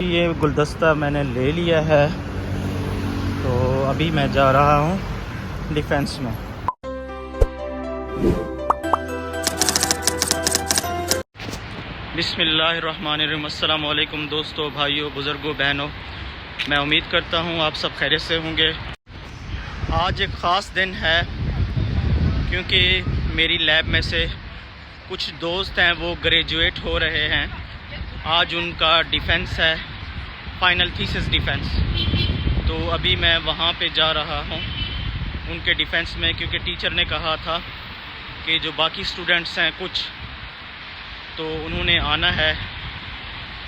ये गुलदस्ता मैंने ले लिया है, तो अभी मैं जा रहा हूँ डिफेंस में। बिस्मिल्लाहिर्रहमानिर्रहीम। अस्सलाम वालेकुम दोस्तों, भाइयों, बुज़ुर्गों, बहनों। मैं उम्मीद करता हूँ आप सब खैरियत से होंगे। आज एक ख़ास दिन है क्योंकि मेरी लैब में से कुछ दोस्त हैं वो ग्रेजुएट हो रहे हैं। आज उनका डिफेंस है, फाइनल थीसिस डिफेंस। तो अभी मैं वहाँ पे जा रहा हूँ उनके डिफेंस में, क्योंकि टीचर ने कहा था कि जो बाकी स्टूडेंट्स हैं कुछ तो उन्होंने आना है।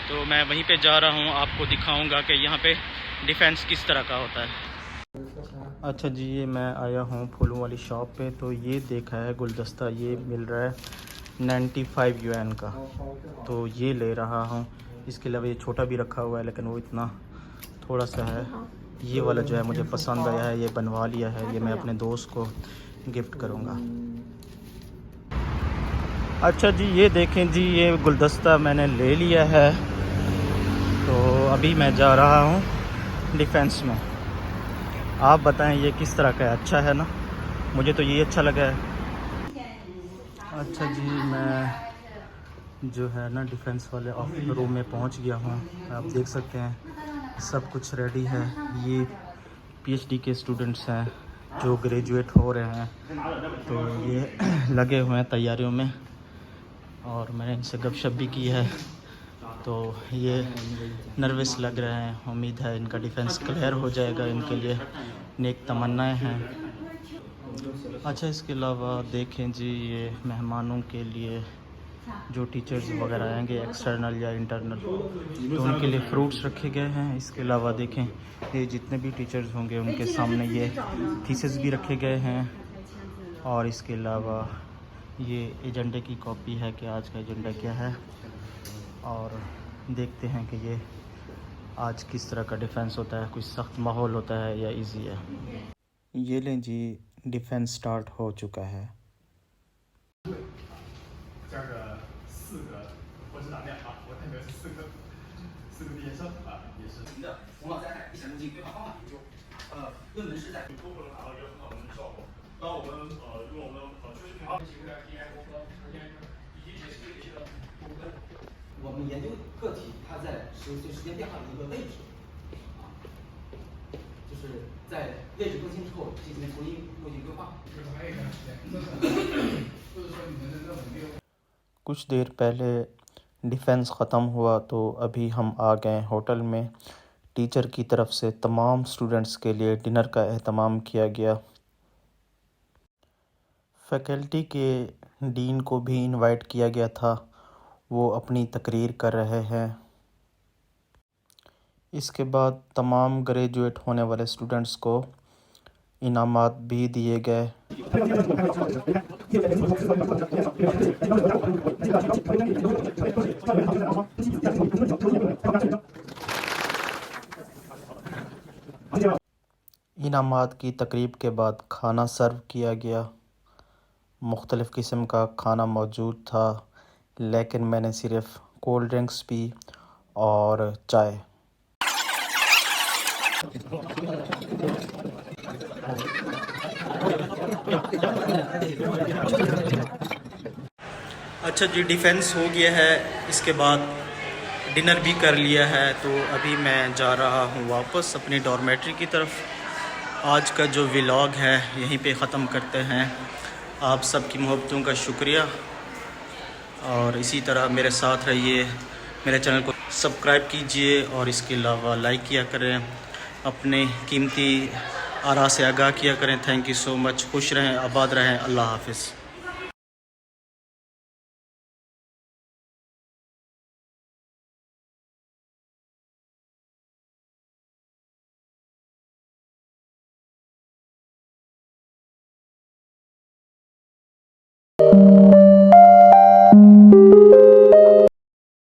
तो मैं वहीं पे जा रहा हूँ, आपको दिखाऊंगा कि यहाँ पे डिफेंस किस तरह का होता है। अच्छा जी, ये मैं आया हूँ फूलों वाली शॉप पे। तो ये देखा है गुलदस्ता, ये मिल रहा है 95 UN का, तो ये ले रहा हूँ। इसके अलावा ये छोटा भी रखा हुआ है, लेकिन वो इतना थोड़ा सा है। ये वाला जो है मुझे पसंद आया है, ये बनवा लिया है, ये मैं अपने दोस्त को गिफ्ट करूँगा। अच्छा जी, ये देखें जी, ये गुलदस्ता मैंने ले लिया है, तो अभी मैं जा रहा हूँ डिफेंस में। आप बताएं ये किस तरह का है? अच्छा है ना? मुझे तो ये अच्छा लगा है। अच्छा जी, मैं जो है ना डिफेंस वाले रूम में पहुंच गया हूं। आप देख सकते हैं सब कुछ रेडी है। ये PhD के स्टूडेंट्स हैं जो ग्रेजुएट हो रहे हैं, तो ये लगे हुए हैं तैयारियों में। और मैंने इनसे गपशप भी की है, तो ये नर्वस लग रहे हैं। उम्मीद है इनका डिफेंस क्लियर हो जाएगा, इनके लिए नेक तमन्नाएं हैं। अच्छा, इसके अलावा देखें जी, ये मेहमानों के लिए जो टीचर्स वगैरह आएंगे एक्सटर्नल या इंटरनल, तो उनके लिए फ्रूट्स रखे गए हैं। इसके अलावा देखें ये जितने भी टीचर्स होंगे उनके सामने ये थीसिस भी रखे गए हैं। और इसके अलावा ये एजेंडे की कॉपी है कि आज का एजेंडा क्या है, और देखते हैं कि ये आज किस तरह का डिफेंस होता है, कुछ सख्त माहौल होता है या इजी है। ये लें जी, डिफेंस स्टार्ट हो चुका है। कुछ देर पहले डिफेंस ख़त्म हुआ, तो अभी हम आ गए होटल में। टीचर की तरफ से तमाम स्टूडेंट्स के लिए डिनर का एहतमाम किया गया। फैकल्टी के डीन को भी इनवाइट किया गया था, वो अपनी तकरीर कर रहे हैं। इसके बाद तमाम ग्रेजुएट होने वाले स्टूडेंट्स को इनामात भी दिए गए। इनामात की तकरीब के बाद खाना सर्व किया गया। मुख्तलिफ़ किस्म का खाना मौजूद था, लेकिन मैंने सिर्फ़ कोल्ड ड्रिंक्स पी और चाय। अच्छा जी, डिफेंस हो गया है, इसके बाद डिनर भी कर लिया है, तो अभी मैं जा रहा हूँ वापस अपनी डॉर्मेट्री की तरफ। आज का जो व्लॉग है यहीं पे ख़त्म करते हैं। आप सबकी मोहब्बतों का शुक्रिया, और इसी तरह मेरे साथ रहिए। मेरे चैनल को सब्सक्राइब कीजिए और इसके अलावा लाइक किया करें, अपने कीमती आरा से आगाह किया करें। Thank you so much. खुश रहें, आबाद रहें। अल्लाह हाफ़िज़।